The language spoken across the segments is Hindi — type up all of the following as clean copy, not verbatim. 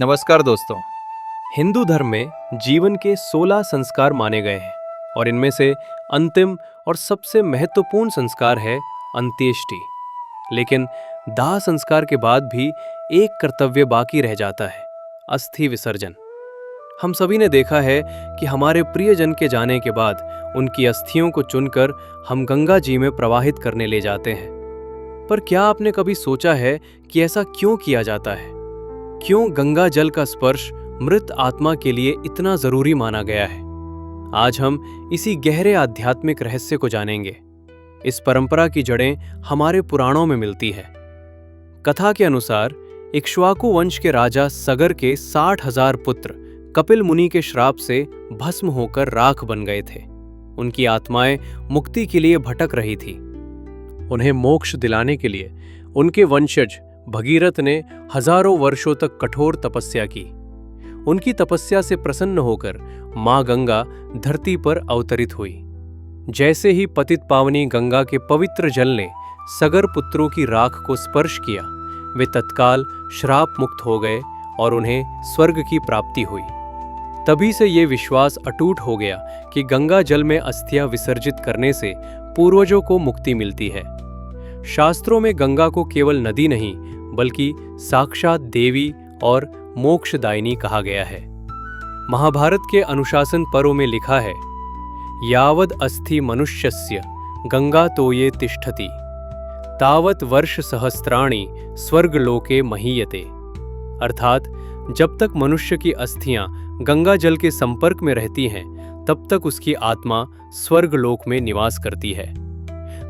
नमस्कार दोस्तों। हिंदू धर्म में जीवन के 16 संस्कार माने गए हैं और इनमें से अंतिम और सबसे महत्वपूर्ण संस्कार है अंत्येष्टि। लेकिन दाह संस्कार के बाद भी एक कर्तव्य बाकी रह जाता है, अस्थि विसर्जन। हम सभी ने देखा है कि हमारे प्रियजन के जाने के बाद उनकी अस्थियों को चुनकर हम गंगा जी में प्रवाहित करने ले जाते हैं। पर क्या आपने कभी सोचा है कि ऐसा क्यों किया जाता है? क्यों गंगा जल का स्पर्श मृत आत्मा के लिए इतना जरूरी माना गया है? आज हम इसी गहरे आध्यात्मिक रहस्य को जानेंगे। इस परंपरा की जड़ें हमारे पुराणों में मिलती है। कथा के अनुसार इक्ष्वाकु वंश के राजा सगर के 60,000 पुत्र कपिल मुनि के श्राप से भस्म होकर राख बन गए थे। उनकी आत्माएं मुक्ति के लिए भटक रही थी। उन्हें मोक्ष दिलाने के लिए उनके वंशज भगीरथ ने हजारों वर्षों तक कठोर तपस्या की। उनकी तपस्या से प्रसन्न होकर मां गंगा धरती पर अवतरित हुई। जैसे ही पतित पावनी गंगा के पवित्र जल ने सगर पुत्रों की राख को स्पर्श किया, वे तत्काल श्राप मुक्त हो गए और उन्हें स्वर्ग की प्राप्ति हुई। तभी से ये विश्वास अटूट हो गया कि गंगा जल में अस्थियां विसर्जित करने से पूर्वजों को मुक्ति मिलती है। शास्त्रों में गंगा को केवल नदी नहीं बल्कि साक्षात देवी और मोक्षदायिनी कहा गया है। महाभारत के अनुशासन पर्व में लिखा है, यावद अस्थि मनुष्यस्य गंगा तोये तिष्ठति तावत वर्ष सहस्त्राणि स्वर्गलोके महीयते। अर्थात जब तक मनुष्य की अस्थियां गंगा जल के संपर्क में रहती हैं, तब तक उसकी आत्मा स्वर्गलोक में निवास करती है।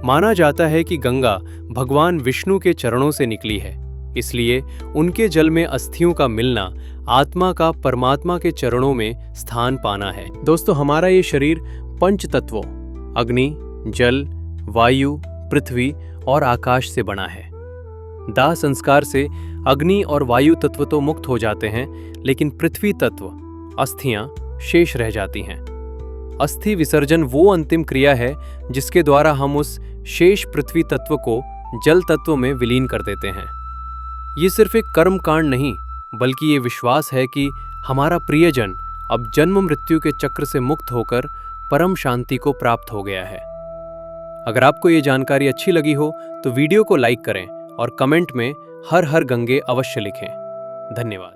माना जाता है कि गंगा भगवान विष्णु के चरणों से निकली है, इसलिए उनके जल में अस्थियों का मिलना आत्मा का परमात्मा के चरणों में स्थान पाना है। दोस्तों, हमारा ये शरीर पंच तत्वों अग्नि, जल, वायु, पृथ्वी और आकाश से बना है। दाह संस्कार से अग्नि और वायु तत्व तो मुक्त हो जाते हैं, लेकिन पृथ्वी तत्व अस्थियां शेष रह जाती हैं। अस्थि विसर्जन वो अंतिम क्रिया है जिसके द्वारा हम उस शेष पृथ्वी तत्व को जल तत्व में विलीन कर देते हैं। ये सिर्फ एक कर्म कांड नहीं, बल्कि ये विश्वास है कि हमारा प्रियजन अब जन्म मृत्यु के चक्र से मुक्त होकर परम शांति को प्राप्त हो गया है। अगर आपको ये जानकारी अच्छी लगी हो तो वीडियो को लाइक करें और कमेंट में हर हर गंगे अवश्य लिखें। धन्यवाद।